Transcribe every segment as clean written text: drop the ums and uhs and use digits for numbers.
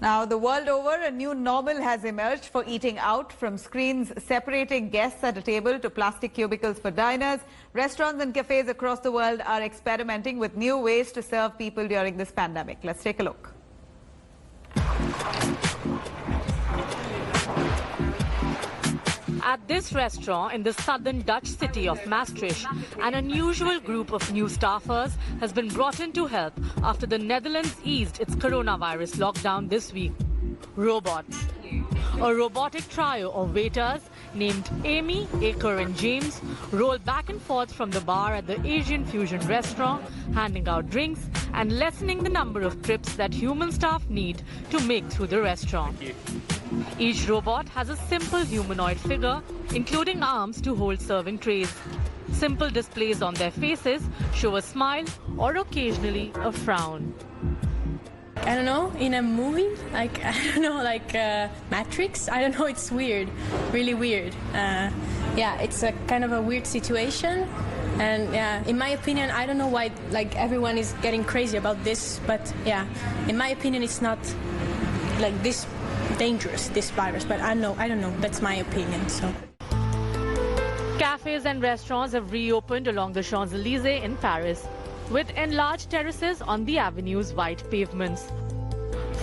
Now, the world over, a new normal has emerged for eating out, from screens separating guests at a table to plastic cubicles for diners. Restaurants and cafes across the world are experimenting with new ways to serve people during this pandemic. Let's take a look. At this restaurant in the southern Dutch city of Maastricht, an unusual group of new staffers has been brought in to help after the Netherlands eased its coronavirus lockdown this week. Robots. A robotic trio of waiters named Amy, Aker and James roll back and forth from the bar at the Asian fusion restaurant, handing out drinks and lessening the number of trips that human staff need to make through the restaurant. Each robot has a simple humanoid figure, including arms to hold serving trays. Simple displays on their faces show a smile or occasionally a frown. I don't know, in a movie, Matrix, I don't know, it's weird, really weird. Yeah, it's a kind of a weird situation. And yeah, in my opinion, I don't know why everyone is getting crazy about this, but yeah, in my opinion, it's not like this dangerous, this virus, but I don't know, that's my opinion. So. Cafes and restaurants have reopened along the Champs-Élysées in Paris, with enlarged terraces on the avenue's white pavements.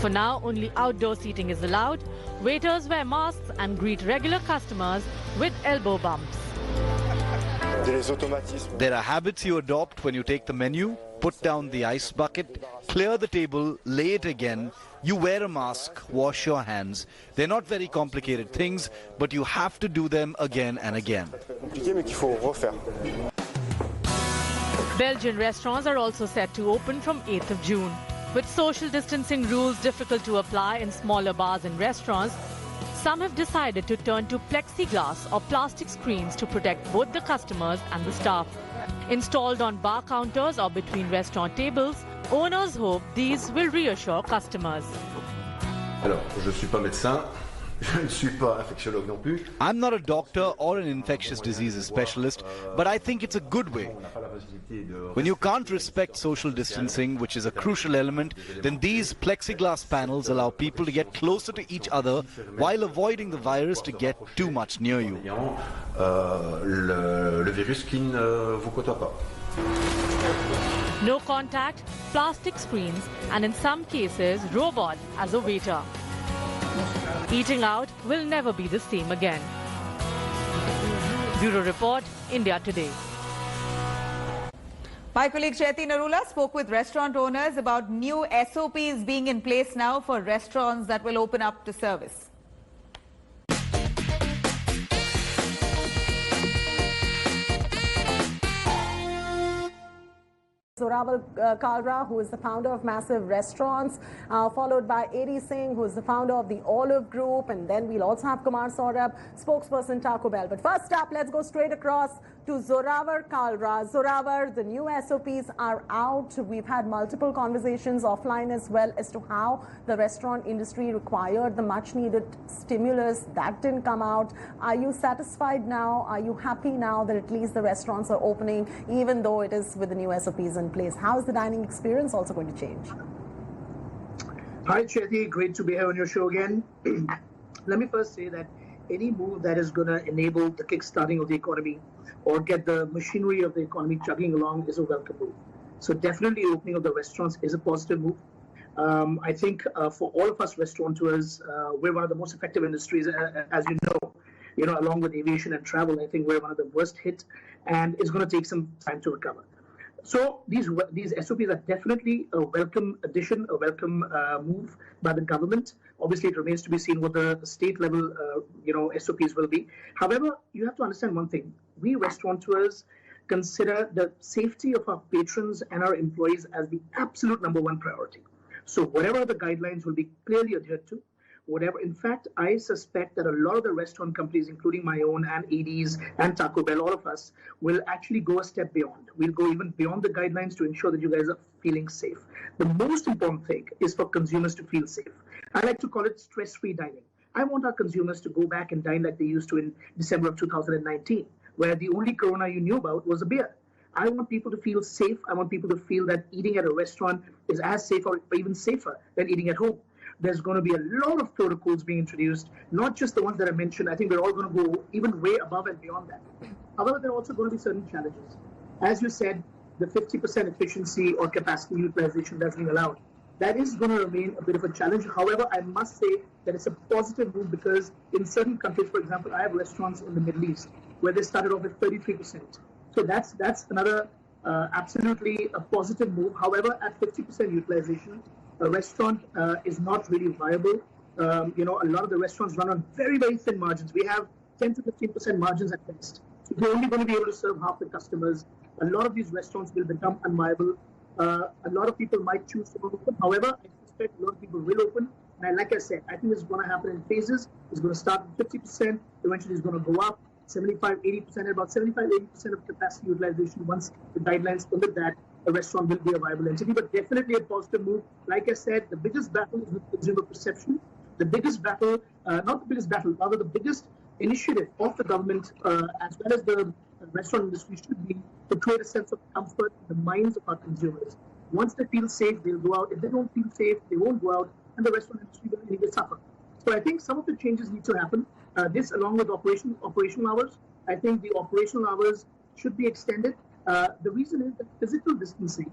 For now, only outdoor seating is allowed. Waiters wear masks and greet regular customers with elbow bumps. There are habits you adopt when you take the menu, put down the ice bucket, clear the table, lay it again. You wear a mask, wash your hands. They're not very complicated things, but you have to do them again and again. Belgian restaurants are also set to open from 8th of June. With social distancing rules difficult to apply in smaller bars and restaurants, some have decided to turn to plexiglass or plastic screens to protect both the customers and the staff. Installed on bar counters or between restaurant tables, owners hope these will reassure customers. Alors, je suis pas médecin. Je ne suis pas infectiologue non plus. I'm not a doctor or an infectious diseases specialist, but I think it's a good way. When you can't respect social distancing, which is a crucial element, then these plexiglass panels allow people to get closer to each other while avoiding the virus to get too much near you. Le virus qui ne vous côtoie pas. No contact, plastic screens, and in some cases, robots as a waiter. Eating out will never be the same again. Bureau Report, India Today. My colleague Chaiti Narula spoke with restaurant owners about new SOPs being in place now for restaurants that will open up to service. Zorawar Kalra, who is the founder of Massive Restaurants, followed by Eri Singh, who is the founder of the Olive Group, and then we'll also have Kumar Saurabh, spokesperson Taco Bell. But first up, let's go straight across to Zorawar Kalra. Zorawar, the new SOPs are out. We've had multiple conversations offline as well as to how the restaurant industry required the much-needed stimulus. That didn't come out. Are you satisfied now? Are you happy now that at least the restaurants are opening, even though it is with the new SOPs in place? How is the dining experience also going to change? Hi, Chaiti. Great to be here on your show again. Let me first say that any move that is going to enable the kickstarting of the economy or get the machinery of the economy chugging along is a welcome move. So definitely opening of the restaurants is a positive move. I think for all of us restaurateurs, we're one of the most effective industries, as you know, along with aviation and travel. I think we're one of the worst hit, and it's going to take some time to recover. So these SOPs are definitely a welcome addition, a welcome move by the government. Obviously, it remains to be seen what the state level, SOPs will be. However, you have to understand one thing: we restaurateurs consider the safety of our patrons and our employees as the absolute #1 priority. So whatever the guidelines will be clearly adhered to. Whatever, in fact, I suspect that a lot of the restaurant companies, including my own and AD's and Taco Bell, all of us, will actually go a step beyond. We'll go even beyond the guidelines to ensure that you guys are feeling safe. The most important thing is for consumers to feel safe. I like to call it stress-free dining. I want our consumers to go back and dine like they used to in December of 2019, where the only corona you knew about was a beer. I want people to feel safe. I want people to feel that eating at a restaurant is as safe or even safer than eating at home. There's going to be a lot of protocols being introduced, not just the ones that I mentioned. I think we're all going to go even way above and beyond that. However, there are also going to be certain challenges. As you said, the 50% efficiency or capacity utilization that's being allowed, that is going to remain a bit of a challenge. However, I must say that it's a positive move because in certain countries, for example, I have restaurants in the Middle East where they started off at 33%. So that's another absolutely a positive move. However, at 50% utilization, a restaurant is not really viable. A lot of the restaurants run on very, very thin margins. We have 10 to 15% margins at best. So they're only going to be able to serve half the customers. A lot of these restaurants will become unviable. A lot of people might choose to open. However, I suspect a lot of people will open. And like I said, I think it's going to happen in phases. It's going to start with 50%. Eventually, it's going to go up 75, 80%, about 75, 80% of capacity utilization. Once the guidelines permit that, a restaurant will be a viable entity. But definitely a positive move. Like I said, the biggest battle is with consumer perception. The biggest battle, not the biggest battle, rather the biggest initiative of the government as well as the restaurant industry should be to create a sense of comfort in the minds of our consumers. Once they feel safe, they'll go out. If they don't feel safe, they won't go out, and the restaurant industry will anyway suffer. So I think some of the changes need to happen. This, along with operational hours, I think the operational hours should be extended. The reason is that physical distancing,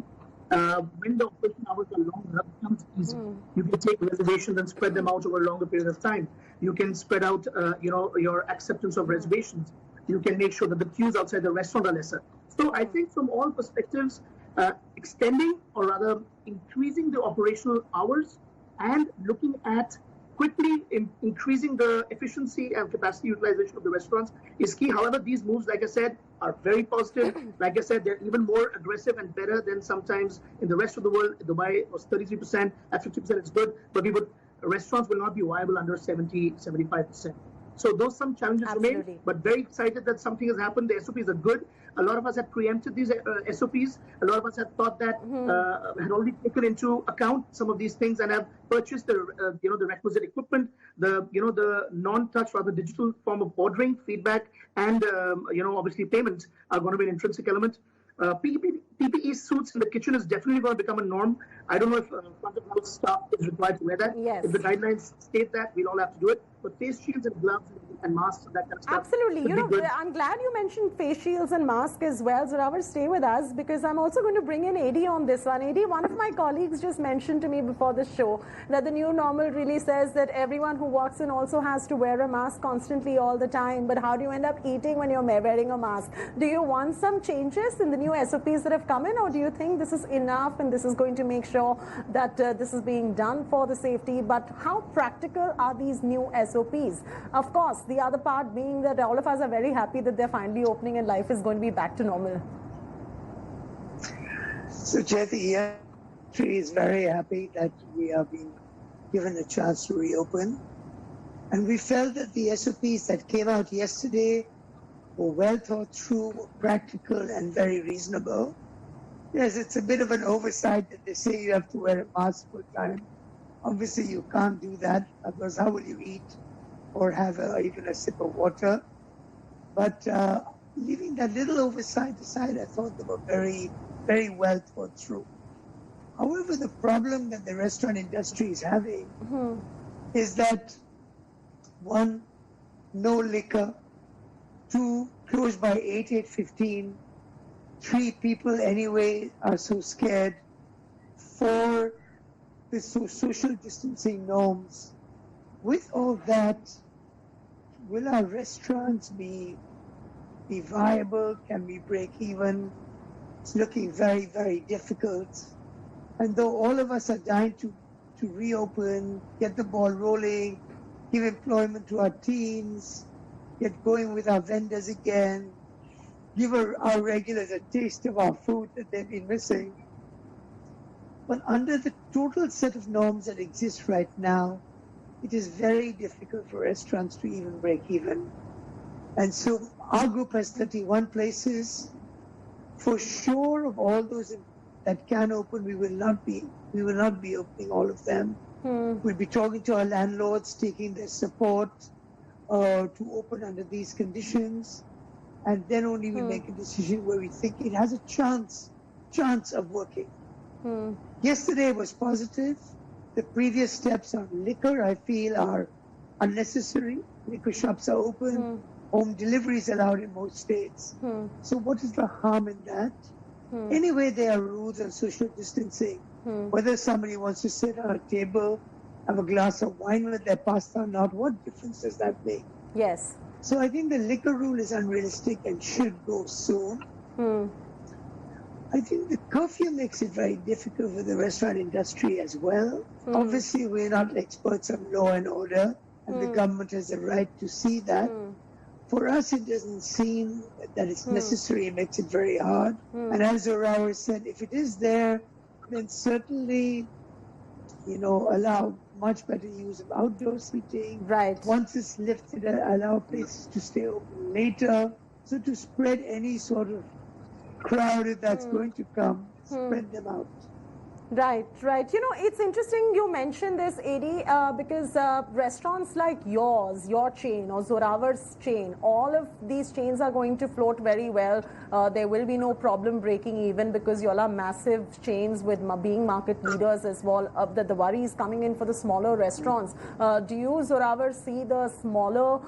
when the operational hours are longer, becomes easy. You can take reservations and spread them out over a longer period of time. You can spread out, your acceptance of reservations. You can make sure that the queues outside the restaurant are lesser. So I think from all perspectives, extending or rather increasing the operational hours and looking at quickly increasing the efficiency and capacity utilization of the restaurants is key. However, these moves, like I said, are very positive. Like I said, they're even more aggressive and better than sometimes in the rest of the world. Dubai was 33%, at 50% it's good, but restaurants will not be viable under 70, 75%. So those some challenges remain, but very excited that something has happened. The SOPs are good. A lot of us had preempted these SOPs. A lot of us had thought that had already taken into account some of these things and have purchased the requisite equipment, the non-touch or the digital form of ordering, feedback, and obviously payments are going to be an intrinsic element. PPE suits in the kitchen is definitely going to become a norm. I don't know if front of house staff is required to wear that. Yes. If the guidelines state that, we'll all have to do it. But face shields and gloves and masks and that kind of stuff. Absolutely. I'm glad you mentioned face shields and masks as well. Zorawar, stay with us because I'm also going to bring in AD on this one. AD, one of my colleagues just mentioned to me before the show that the new normal really says that everyone who walks in also has to wear a mask constantly all the time. But how do you end up eating when you're wearing a mask? Do you want some changes in the new SOPs that have come in, or do you think this is enough and this is going to make sure that this is being done for the safety? But how practical are these new SOPs? Of course, the other part being that all of us are very happy that they're finally opening and life is going to be back to normal. So, Chaiti, she is very happy that we are being given a chance to reopen. And we felt that the SOPs that came out yesterday were well thought through, were practical and very reasonable. Yes, it's a bit of an oversight that they say you have to wear a mask full time. Obviously, you can't do that because how will you eat or have even a sip of water? But leaving that little oversight aside, I thought they were very, very well thought through. However, the problem that the restaurant industry is having is that, one, no liquor, two, close by 8:15, three, people anyway are so scared, four, the social distancing norms. With all that, will our restaurants be viable? Can we break even? It's looking very, very difficult. And though all of us are dying to reopen, get the ball rolling, give employment to our teams, get going with our vendors again, give our regulars a taste of our food that they've been missing. But under the total set of norms that exist right now, it is very difficult for restaurants to even break even. And so our group has 31 places. For sure, of all those that can open, we will not be opening all of them. We'll be talking to our landlords, taking their support to open under these conditions, and then only we make a decision where we think it has a chance of working. Yesterday was positive. the previous steps on liquor, I feel, are unnecessary. Liquor shops are open. Home delivery is allowed in most states. So what is the harm in that? Anyway, there are rules on social distancing. Whether somebody wants to sit on a table, have a glass of wine with their pasta or not, what difference does that make? Yes. So I think the liquor rule is unrealistic and should go soon. I think the curfew makes it very difficult for the restaurant industry as well. Obviously, we're not experts on law and order, and the government has a right to see that. For us, it doesn't seem that it's necessary. It makes it very hard. And as Zorawar said, if it is there, then certainly, allow much better use of outdoor seating. Right. Once it's lifted, allow places to stay open later. So to spread any sort of crowd, if that's going to come, spread them out. Right. It's interesting you mentioned this, Adi, because restaurants like yours, your chain or Zorawar's chain, all of these chains are going to float very well. There will be no problem breaking even because you all are massive chains with being market leaders as well. The worry is coming in for the smaller restaurants. Do you, Zorawar, see the smaller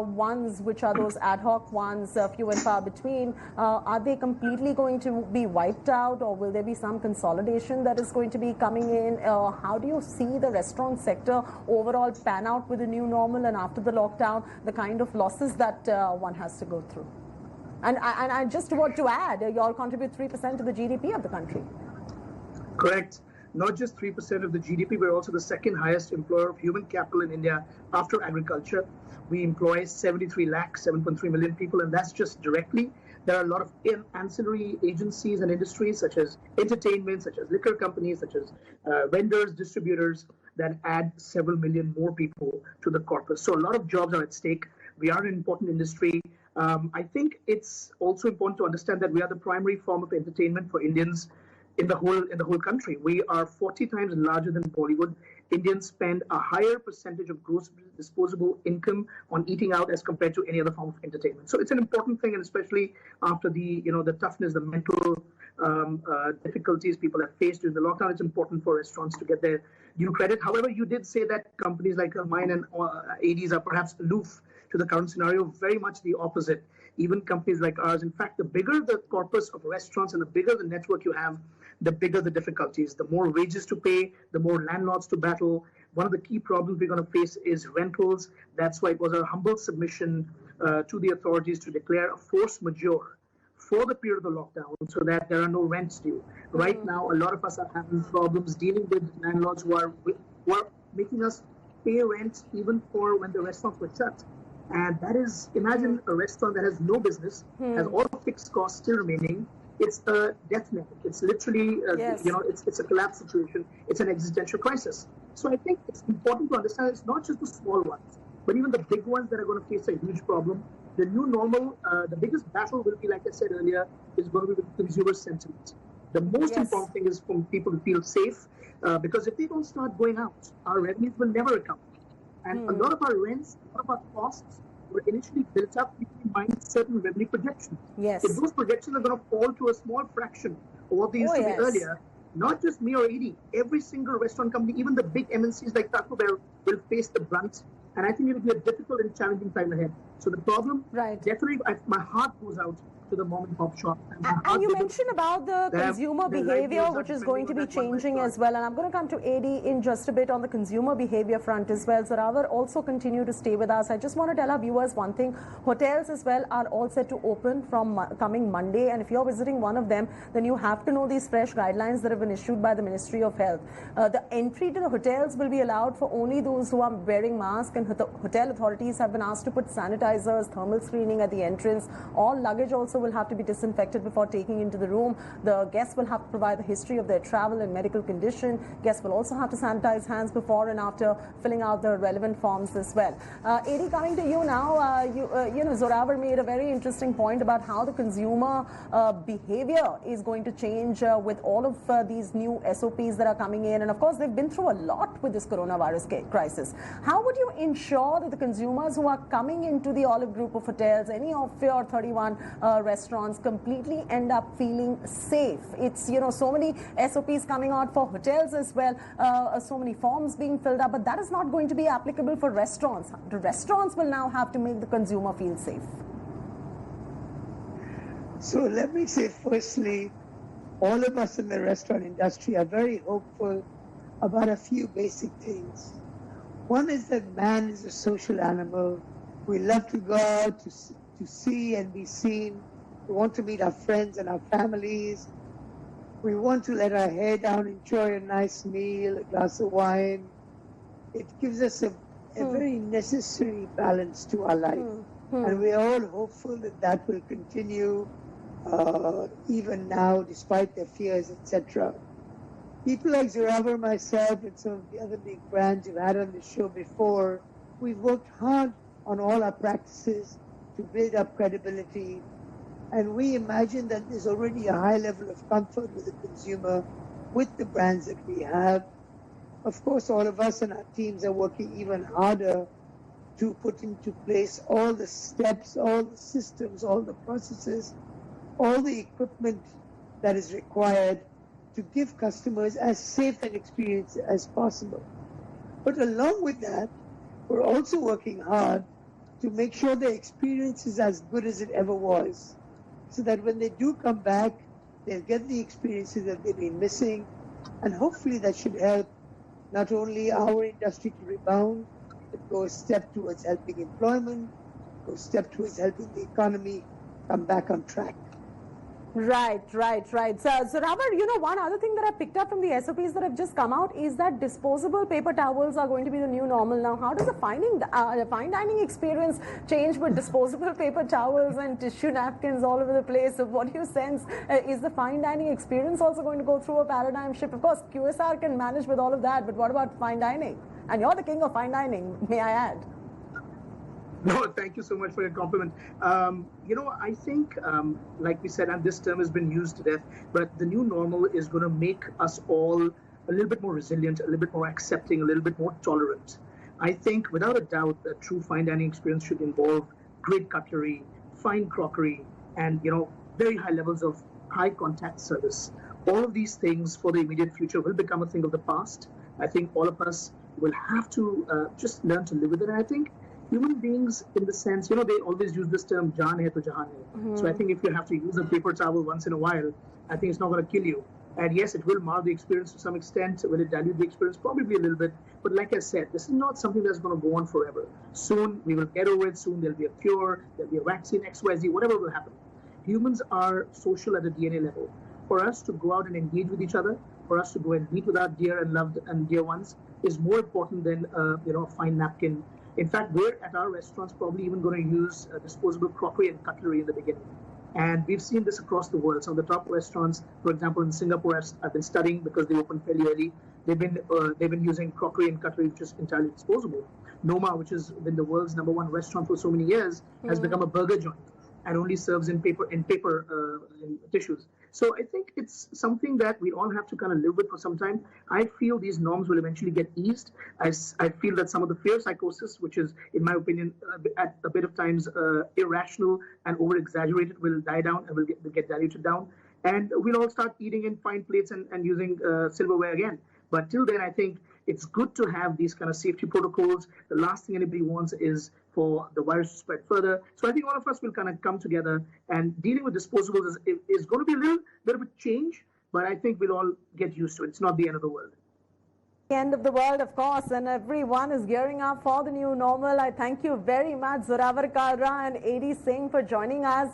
ones, which are those ad hoc ones, few and far between? Are they completely going to be wiped out, or will there be some consolidation that is going to be coming in? How do you see the restaurant sector overall pan out with the new normal and after the lockdown, the kind of losses that one has to go through? And I just want to add, you all contribute 3% to the GDP of the country. Correct. Not just 3% of the GDP, we're also the second highest employer of human capital in India after agriculture. We employ 73 lakh, 7.3 million people, and that's just directly. There are a lot of ancillary agencies and industries such as entertainment, such as liquor companies, such as vendors, distributors that add several million more people to the corpus. So a lot of jobs are at stake. We are an important industry. I think it's also important to understand that we are the primary form of entertainment for Indians in the whole country. We are 40 times larger than Bollywood. Indians spend a higher percentage of gross disposable income on eating out as compared to any other form of entertainment. So it's an important thing, and especially after the toughness, the mental difficulties people have faced during the lockdown, it's important for restaurants to get their due credit. However, you did say that companies like mine and ADs are perhaps aloof to the current scenario. Very much the opposite. Even companies like ours, in fact, the bigger the corpus of restaurants and the bigger the network you have, the bigger the difficulties, the more wages to pay, the more landlords to battle. One of the key problems we're going to face is rentals. That's why it was our humble submission to the authorities to declare a force majeure for the period of the lockdown so that there are no rents due. Right now, a lot of us are having problems dealing with landlords who are making us pay rent even for when the restaurants were shut. And that is, imagine a restaurant that has no business, has all fixed costs still remaining. It's a death knell. It's literally, it's a collapse situation. It's an existential crisis. So I think it's important to understand it's not just the small ones, but even the big ones that are going to face a huge problem. The new normal, the biggest battle will be, like I said earlier, is going to be with consumer sentiment. The most important thing is for people to feel safe, because if they don't start going out, our revenues will never recover. And a lot of our rents, a lot of our costs were initially built up keeping in mind certain revenue projections. Yes. If those projections are going to fall to a small fraction of what they used to be earlier, not just me or Edie, every single restaurant company, even the big MNCs like Taco Bell, will face the brunt. And I think it will be a difficult and challenging time ahead. So the problem, definitely, my heart goes out to the mom and pop shop. And you mentioned about the consumer behavior, which is going to be changing as well. And I'm going to come to AD in just a bit on the consumer behavior front as well. Zorawar, also continue to stay with us. I just want to tell our viewers one thing. Hotels as well are all set to open from coming Monday. And if you're visiting one of them, then you have to know these fresh guidelines that have been issued by the Ministry of Health. The entry to the hotels will be allowed for only those who are wearing masks, and hotel authorities have been asked to put sanitizers, thermal screening at the entrance. All luggage also will have to be disinfected before taking into the room. The guests will have to provide the history of their travel and medical condition. Guests will also have to sanitize hands before and after filling out the relevant forms as well. AD, coming to you now, Zorawar made a very interesting point about how the consumer behavior is going to change with all of these new SOPs that are coming in. And of course, they've been through a lot with this coronavirus crisis. How would you ensure that the consumers who are coming into the Olive Group of hotels, any of your 31 restaurants completely end up feeling safe? It's, you know, so many SOPs coming out for hotels as well, so many forms being filled up, but that is not going to be applicable for restaurants. The restaurants will now have to make the consumer feel safe. So let me say, firstly, all of us in the restaurant industry are very hopeful about a few basic things. One is that man is a social animal. We love to go out to see and be seen. We want to meet our friends and our families. We want to let our hair down, enjoy a nice meal, a glass of wine. It gives us a very necessary balance to our life. And we are all hopeful that that will continue even now, despite their fears, etc. People like Zorawar, myself, and some of the other big brands you've had on the show before, we've worked hard on all our practices to build up credibility. And we imagine that there's already a high level of comfort with the consumer with the brands that we have. Of course, all of us and our teams are working even harder to put into place all the steps, all the systems, all the processes, all the equipment that is required to give customers as safe an experience as possible. But along with that, we're also working hard to make sure the experience is as good as it ever was, so that when they do come back, they'll get the experiences that they've been missing, and hopefully that should help not only our industry to rebound, but go a step towards helping employment, go a step towards helping the economy come back on track. Right. So, Zorawar, you know, one other thing that I picked up from the SOPs that have just come out is that disposable paper towels are going to be the new normal now. How does the fine dining experience change with disposable paper towels and tissue napkins all over the place? So what do you sense? Is the fine dining experience also going to go through a paradigm shift? Of course, QSR can manage with all of that, but what about fine dining? And you're the king of fine dining, may I add. No, thank you so much for your compliment. You know, I think, like we said, and this term has been used to death, but the new normal is going to make us all a little bit more resilient, a little bit more accepting, a little bit more tolerant. I think, without a doubt, a true fine dining experience should involve great cutlery, fine crockery, and, you know, very high levels of high contact service. All of these things for the immediate future will become a thing of the past. I think all of us will have to just learn to live with it. And I think human beings, in the sense, you know, they always use this term, jaan hai to jahan hai. So I think if you have to use a paper towel once in a while, I think it's not going to kill you. And yes, it will mar the experience to some extent. Will it dilute the experience? Probably a little bit. But like I said, this is not something that's going to go on forever. Soon we will get over it. Soon there'll be a cure. There'll be a vaccine, XYZ, whatever will happen. Humans are social at a DNA level. For us to go out and engage with each other, for us to go and meet with our dear and loved and dear ones, is more important than you know, a fine napkin. In fact, we're at our restaurants probably even going to use disposable crockery and cutlery in the beginning. And we've seen this across the world. Some of the top restaurants, for example, in Singapore, I've been studying because they opened fairly early. They've been using crockery and cutlery, which is entirely disposable. Noma, which has been the world's #1 restaurant for so many years, has become a burger joint and only serves in paper in tissues. So I think it's something that we all have to kind of live with for some time. I feel these norms will eventually get eased. I feel that some of the fear psychosis, which is, in my opinion, at a bit of times irrational and over-exaggerated, will die down and will get diluted down. And we'll all start eating in fine plates and using silverware again. But till then, I think it's good to have these kind of safety protocols. The last thing anybody wants is for the virus to spread further. So I think all of us will kind of come together, and dealing with disposables is going to be a little bit of a change, but I think we'll all get used to it. It's not the end of the world. End of the world, of course, and everyone is gearing up for the new normal. I thank you very much, Zorawar Kalra and A.D. Singh, for joining us.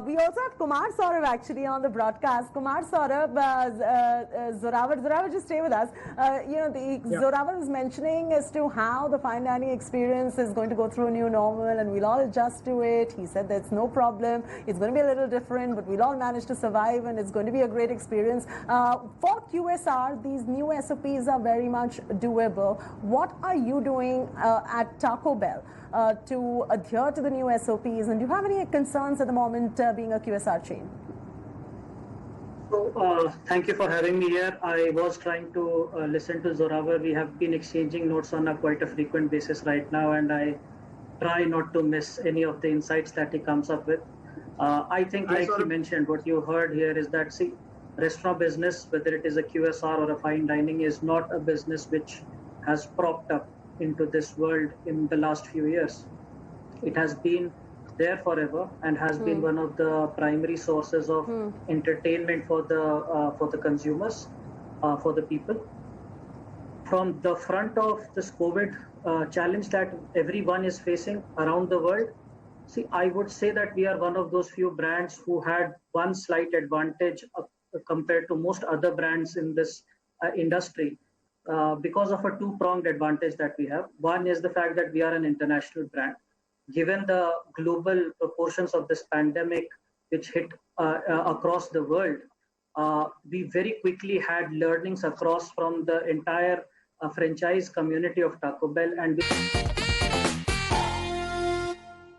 We also have Kumar Saurabh actually on the broadcast. Kumar Saurabh, Zorawar, just stay with us. Zorawar was mentioning as to how the fine dining experience is going to go through a new normal, and we'll all adjust to it. He said that's no problem. It's going to be a little different, but we'll all manage to survive, and it's going to be a great experience. For QSR, these new SOPs are very much doable. What are you doing at Taco Bell to adhere to the new SOPs, and do you have any concerns at the moment being a QSR chain? So, thank you for having me here. I was trying to listen to Zorawar. We have been exchanging notes on a quite a frequent basis right now, and I try not to miss any of the insights that he comes up with. I think, like you mentioned, what you heard here is that, see, restaurant business, whether it is a QSR or a fine dining, is not a business which has propped up into this world in the last few years. It has been there forever and has been one of the primary sources of entertainment for the consumers, for the people. From the front of this COVID challenge that everyone is facing around the world, see, I would say that we are one of those few brands who had one slight advantage compared to most other brands in this industry because of a two-pronged advantage that we have. One is the fact that we are an international brand. Given the global proportions of this pandemic, which hit across the world, we very quickly had learnings across from the entire franchise community of Taco Bell, and